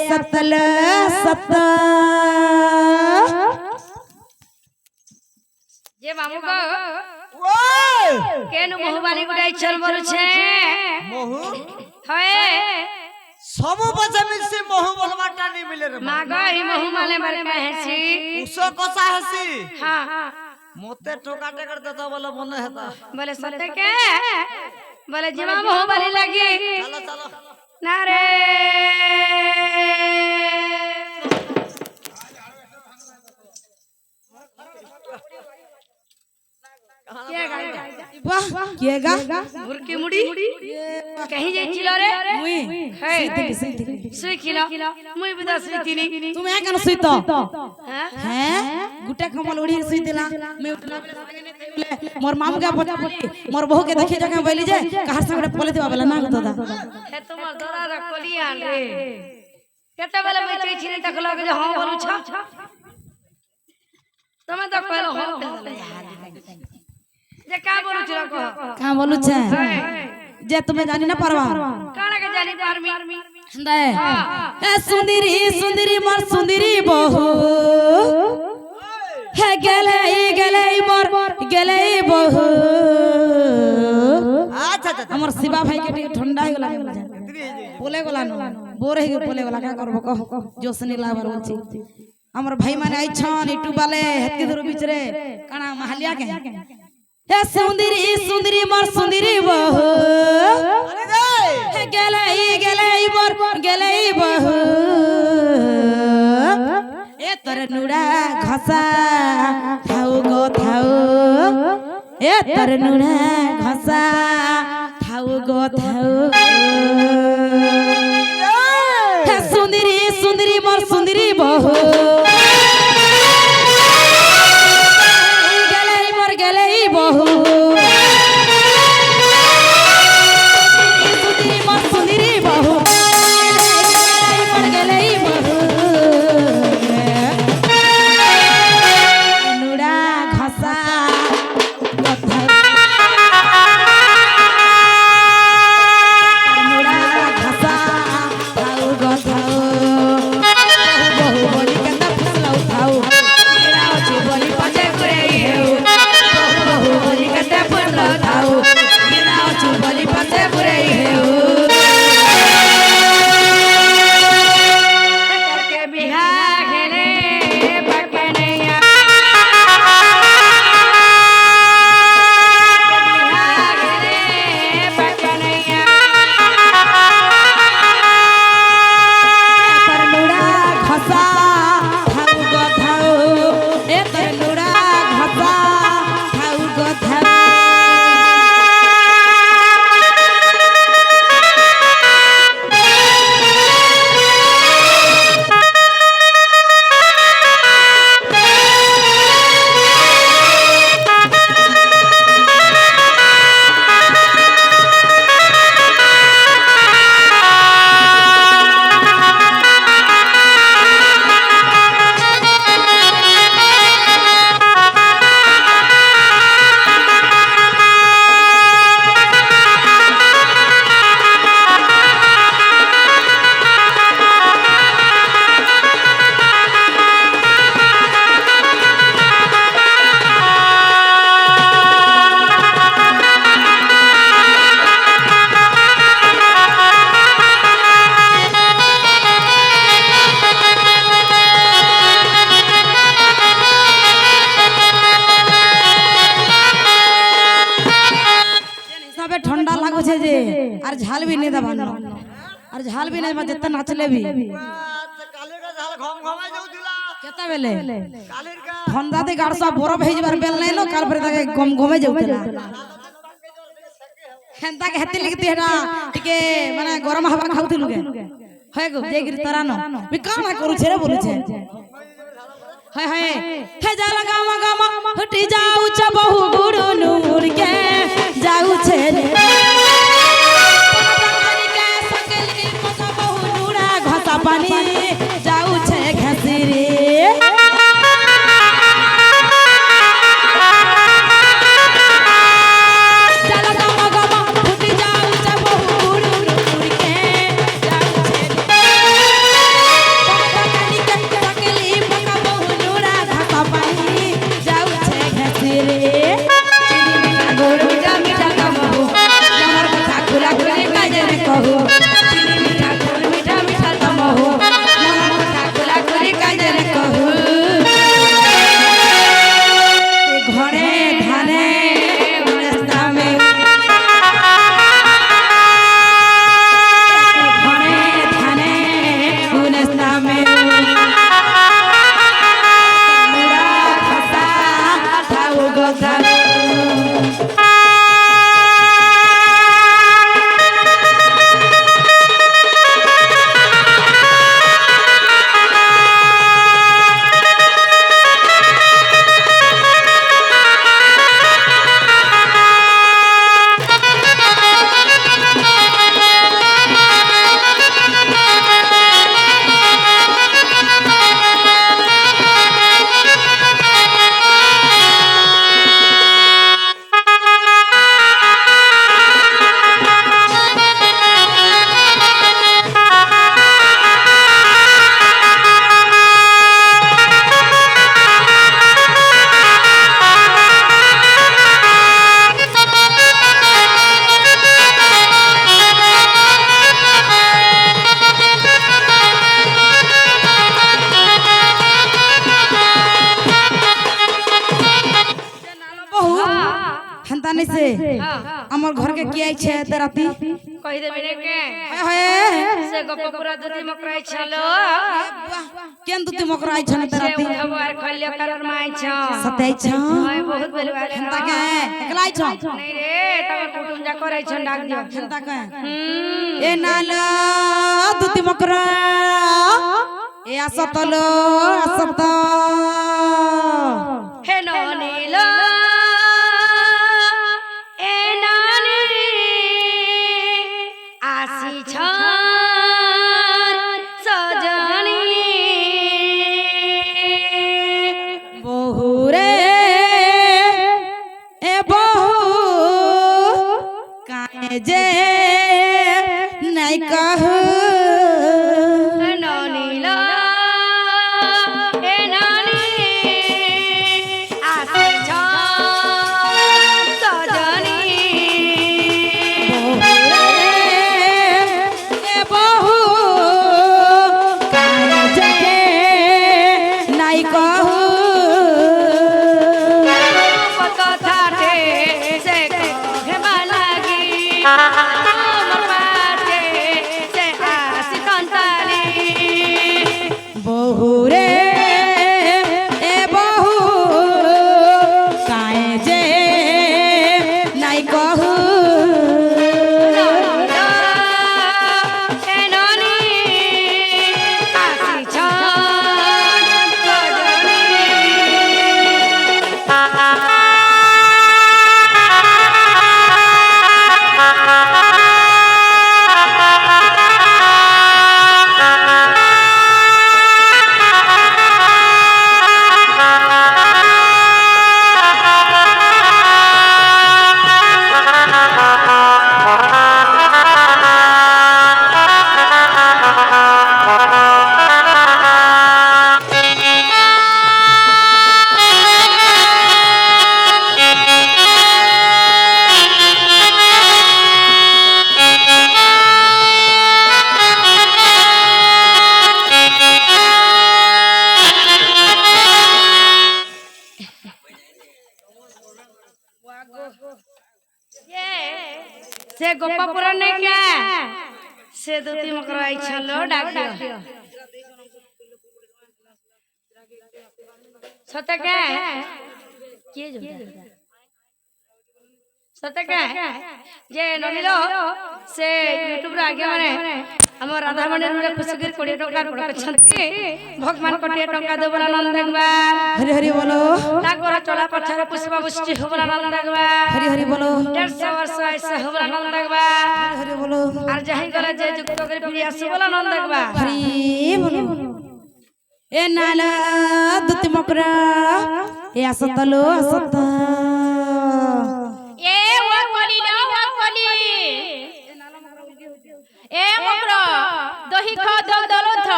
सतल सत जे मामू को केनु मोहबाली गुडाई चल बरुछे मोहु हए सब बजे मिसे मोहु बोलबाटा नहीं मिले रे मागा ही मोहु माले मारे कहेसी उसो कसा हसी हां मोते ठोका टेकर देता बोले मन हेता बोले सत्य के बोले जेमा मोहबाली लगी चलो चलो ना रे वाह किएगा मुर्की मुड़ी कहीं जाई छिलो रे मुई सुई खिलो मुई बिदा सुई तिनी तुम या कन सुइत हां हैं गुटा कमल उड़ी सुई दिला मैं उठना मोर मामू के पटा मोर बहू के देखि जगह बैली जे कहार से गोटे पले दिवा बेला ना गतो दा हे तुमर दरा रे कोलियान रे केते बेले मैं चई छिने देखलो के हां बोलू छ तमे तो कहलो हां जे का बोलू छ का बोलू छे जे तुम्हें जानी ना परवा काना के जानी पारमी दे ए सुंदरी सुंदरी मोर सुंदरी बहू हे गेले मोर गेले बहू अच्छा अच्छा हमर शिवा भाई के ठंडा हो गला बोले गला न बोर हे बोले गला का करबो कह जोसनी लाबर होची हमर भाई माने आई छन इटू बाले हेतके दूर बीच रे काना महलिया के हे सुंदरी सुंदरी मोर सुंदरी बहू हे गेले मोर गेले बहू ए तोर नुड़ा घसा थाउ गो थाउ ए तोर नुड़ा घसा थाउ गो थाउ हे सुंदरी सुंदरी मोर सुंदरी बहू गेले मोर गेले बहू सुंदरी मोर सुंदरी बहू मोर गेले बहू नुड़ा घसा कथा नुड़ा घसा थाउ गथाउ बहु बोली कता फसलौ थाउ मेरा अछि बोली पछे करे हेउ बहु बोली कता फसलौ थाउ मेरा अछि बोली पछे करे हेउ करके बिहा घेरे पकनैया बिहा घेरे पकनैया तर नुड़ा घसा थाउ गथाउ ए तर नुड़ा घसा थाउ गथाउ सबे ठंडा लागो छे जे और झाल भी नहीं दबानो और झाल भी नहीं जत्ते नाचले भी काले का झाल घम घमाई जाऊ दिला केता बेले कालेर का ठंडा दे गाड़सा बरफ हे जबार बेल नहीं लो काल पर ताके गम गमे जाउतला खेंता के हेती लिखती हेडा टिके माने गरम हवा खाउतिलु के होय गो जे गिर तरानो बि काना करू छे रे बोलु छे हाय हाय हे जाला गामा गामा हटी जाऊ छ बहु गुरु नूर के जाऊ छे रे बहु नूरा घसा पानी जाऊ छे घसी रे जाला गामा गामा हटी जाऊ छ बहु गुरु नूर के जाऊ छे रे আমার ঘরকে কি আইছে এতে রাতি কই দেবে রে কে সে গোপপুরা দুটি মকরাই ছালো কেন দুতি মকরা আইছ এতে সে রাতি উঠব আর কল্য কারণ মাইছ সাথে আইছ হয় বহুত বলবার তাকে একলা আইছ নাই রে তোমার কুটুম যা করাইছ ডাক দিও তাকে এ নালা দুতি মকরা এ আসতল আসত হে ননীল এ নানি আসিছ সজনী বহুরে এ বহু কানে যে নাই কহু ননীল এ নানি আসিছ সজনী এ বহু কানে যে নাই কহু কথাতে সে ঘেমা লাগি আমার পাতে সে আসি কান্তালি বহুরে এ বহু কায়ে যে নাই কহু এ ননি আসিছ से गोपापुरा ने क्या से दूती मकराई छलो डाक दियो सत्य क्या किए जो सत्य क्या जे ननिलो से यूट्यूब रे आगे माने हम राधा मणि रे खुशगिर 20 टका पड़क छंती भगवान कोटी टका देबला नंद देखबा हरि हरि बोलो नागरा चला पछरे पुष्पा पुष्टि होबला नंद देखबा हरि हरि बोलो 150 वर्ष ऐसे होबला नंद देखबा हरि बोलो আর যাই গলে যে যুক্ত করে ফিরে আসি বলা নন্দ দেখবা হরি বলো এ নালা দুতি মকরা এ আসতলো আসত এ ওকলি না ওকলি এ মকর দহি খ দল দলথ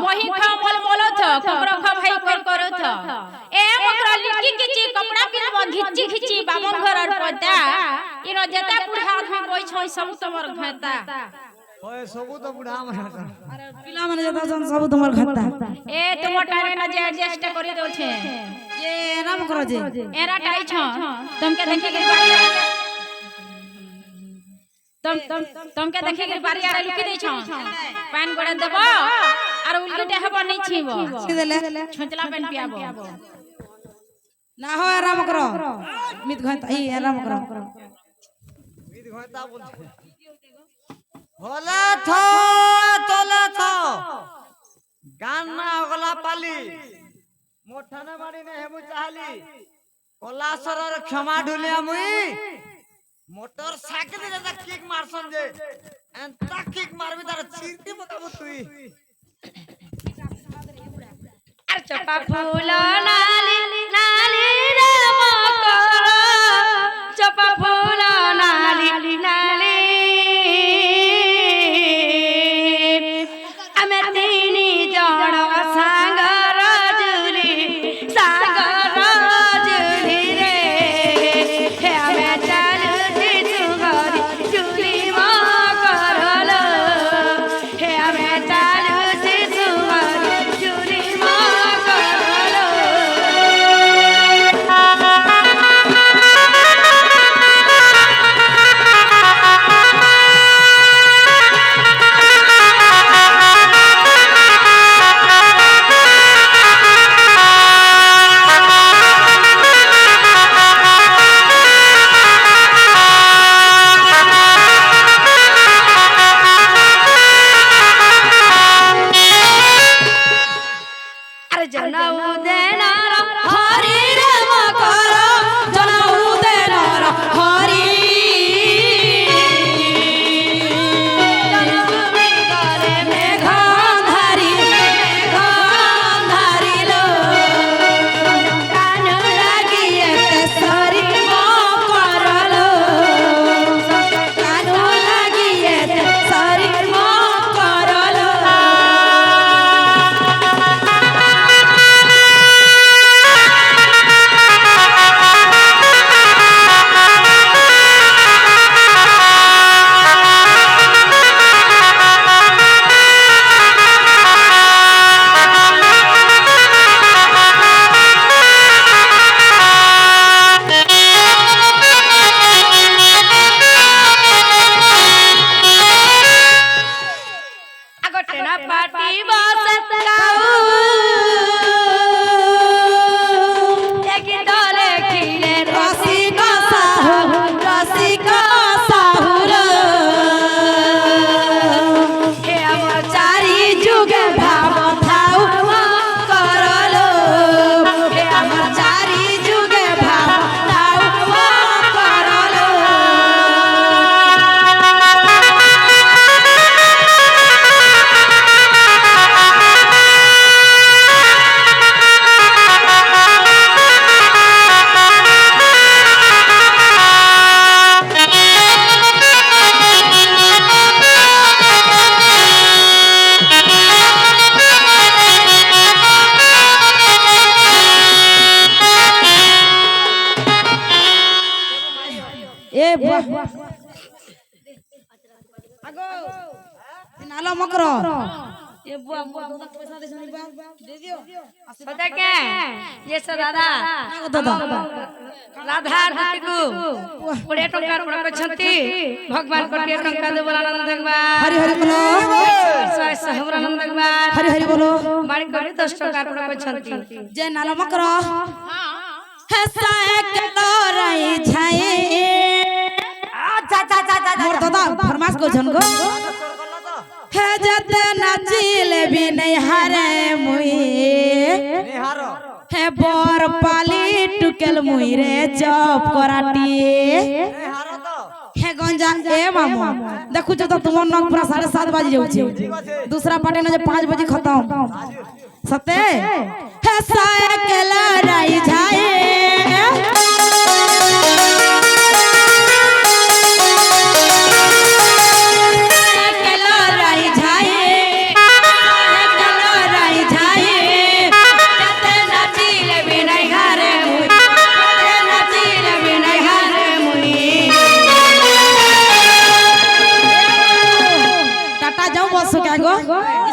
মহি খ মল মলথ ককর খ ভাই কর করথ এ মকর লিকি কিচি কপড়া পিনব ঘিচি ঘিচি বামন ঘরর পদা ইনো যেতা বুঢ়া আদমি বই ছই সব তোমার ঘেতা ওই সবু তো বুড়া আমার আরে পিলা মানে যেটা জন সব তোমার ঘাতা এ তোমার টাইমে না যে অ্যাডজাস্ট করে দউছে যে নাম করো যে এরা টাই ছ तुमके देखे के बारी तुमके देखे के बारी आरे लुकी दै छ पान गोड़ा देबो আর উল্টিটা হবো নাই ছিব দিলে ছঁচলা পান পিয়াবো না হয় আরাম করো মিত ঘাতা এই আরাম করো মিত ঘটা বলছে হলা থ তোলা থ গান না গলা পালি মোঠানে বাড়ি নে হেমু চাহালি কলাসরর ক্ষমা ঢুলিয়া মুই মোটর সাইকেল রে কিক মারছন যে এন্তা কিক মারবি তার চিরতি পকাবো তুই আর চপা ফুল নালি নালি রে মকর চপা ফুল নালি নালি আমি তিনি জড় সাগর জুলি সাগর জুলি রে হে আমি চালুছি সুগরি জুলি মকরল হে আমি চালুছি সুগরি জুলি মকরল বাহ আগো নালো মকর এ বুয়া বুয়া দাদা পয়সা দে শুনি বাপ দে দিও সদা কে যে দাদা দাদা রাধা দুটিকু 20 টঙ্কার উপর ছন্তি ভগবান কোটি টঙ্কা দে বলা আনন্দ দেখবা হরি হরি বলো সহবর আনন্দ দেখবা হরি হরি বলো বাড়ি কোটি 10 টঙ্কার উপর ছন্তি যে নালো মকর হসা এক লড়াই ছাই আচ্ছা আচ্ছা আচ্ছা মোর দাদা ফরমাস কইছন গো হে যতে নাচিলে বি নাই হারে মুই নিহারো হে বর পালি টুকেল মুই রে জব করাটি নিহারো তো হে গঞ্জা এ মামু দেখুছ তো তোমার নখ পুরা 7:30 বাজে যাଉଛି दूसरा पार्टी न जे 5 बजे खत्म सते हे साइकिल राई जाए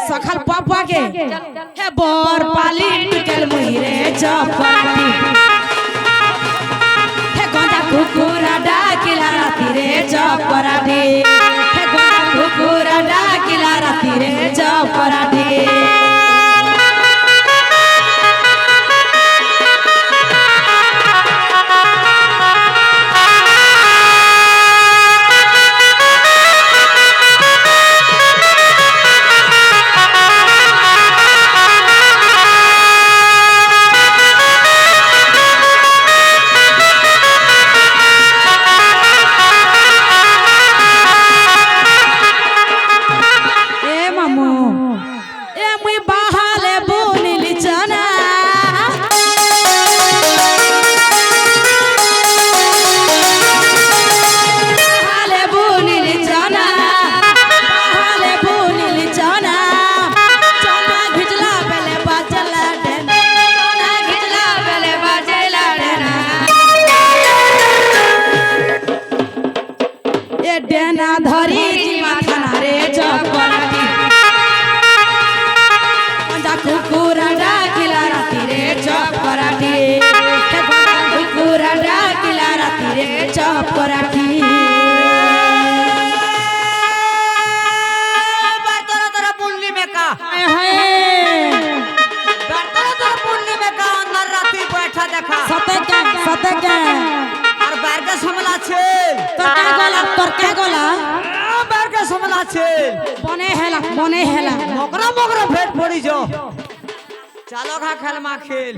सखल पापा के हे बोर पाली टुकल मुहिरे चपाटी हे गोंजा कुकुरा डाकिला राती रे चपराटी हे गोंजा कुकुरा डाकिला राती रे चपराटी धरी माथा रे चपराटी कुकुरा डाकिला राती रे चपराटी कुकुरा डाकिला राती रे चपराटी बर्तन तेरा पुण्य में का हाय बर्तन तेरा पुण्य में का अंदर राती बैठा देखा सते क्या আর বাইরে সমলা আছে তোর কে গলা বাইরে সমলা আছে বনে হেলা মকরা মকরা ভেট পড়িছ চালো খা খেল মা খেল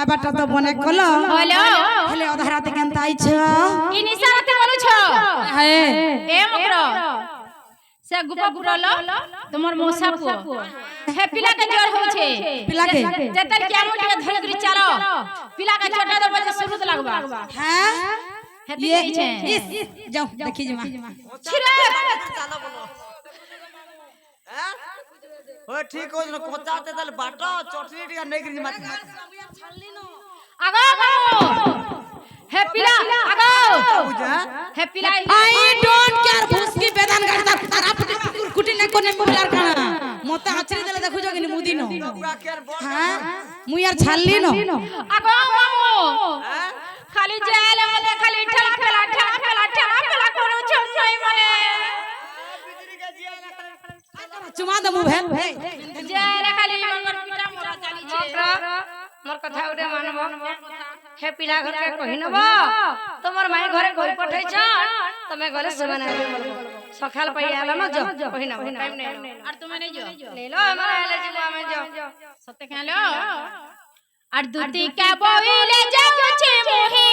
বাটা তো বনে কল হলো হেলে অধা রাতে কেনতা আইছ ইনি সারাতে বলুছ হ্যাঁ এ মকর সে গুপা পুরল তোমার মৌসা পুଅ হে পিলাকে জ্বর হচ্ছে পিলাকে যেতন কেমন টিকে ধরে ধরে চালো পিলাকে জ্বরটা দেব যে শুরু লাগবা হ্যাঁ হেতি কইছে যাও দেখি জমা ছিরে চালো বলো হ্যাঁ ও ঠিক হইল কোচাতে তাহলে বাটা চটনি টিকা নেই গরি মাছ আগো হে পিলা আগো বুঝা হে পিলা আই ডোন্ট কেয়ার ভুসকি বেদান গাড়িটা তারা কুটি না কোনে মোলার কানা মতে আছরি দেলে দেখুছ কিনি মুদিনো হ্যাঁ মুই আর ছাড়লি ন আগো মামু হ্যাঁ খালি জেলে মধ্যে খালি ঠেলা ঠেলা ঠেলা ঠেলা ঠেলা ঠেলা করছ ছই মানে চুমা দমু ভেল জেলে খালি মঙ্গল পিটা মোরা চালিছে মোর কথা উড়ে মানব হে পিলা ঘরকে কহি নব তোমার মাই ঘরে কই পঠাইছ তুমি গলে সেমানে সকাল পাই আলা না যা কহিনা টাইম নাই আর তুমি নেই যাও ले लो हमारा ले जीव हमें जाओ সত্যি খেলো আর দুটি কা বইলে যাচ্ছে মোহে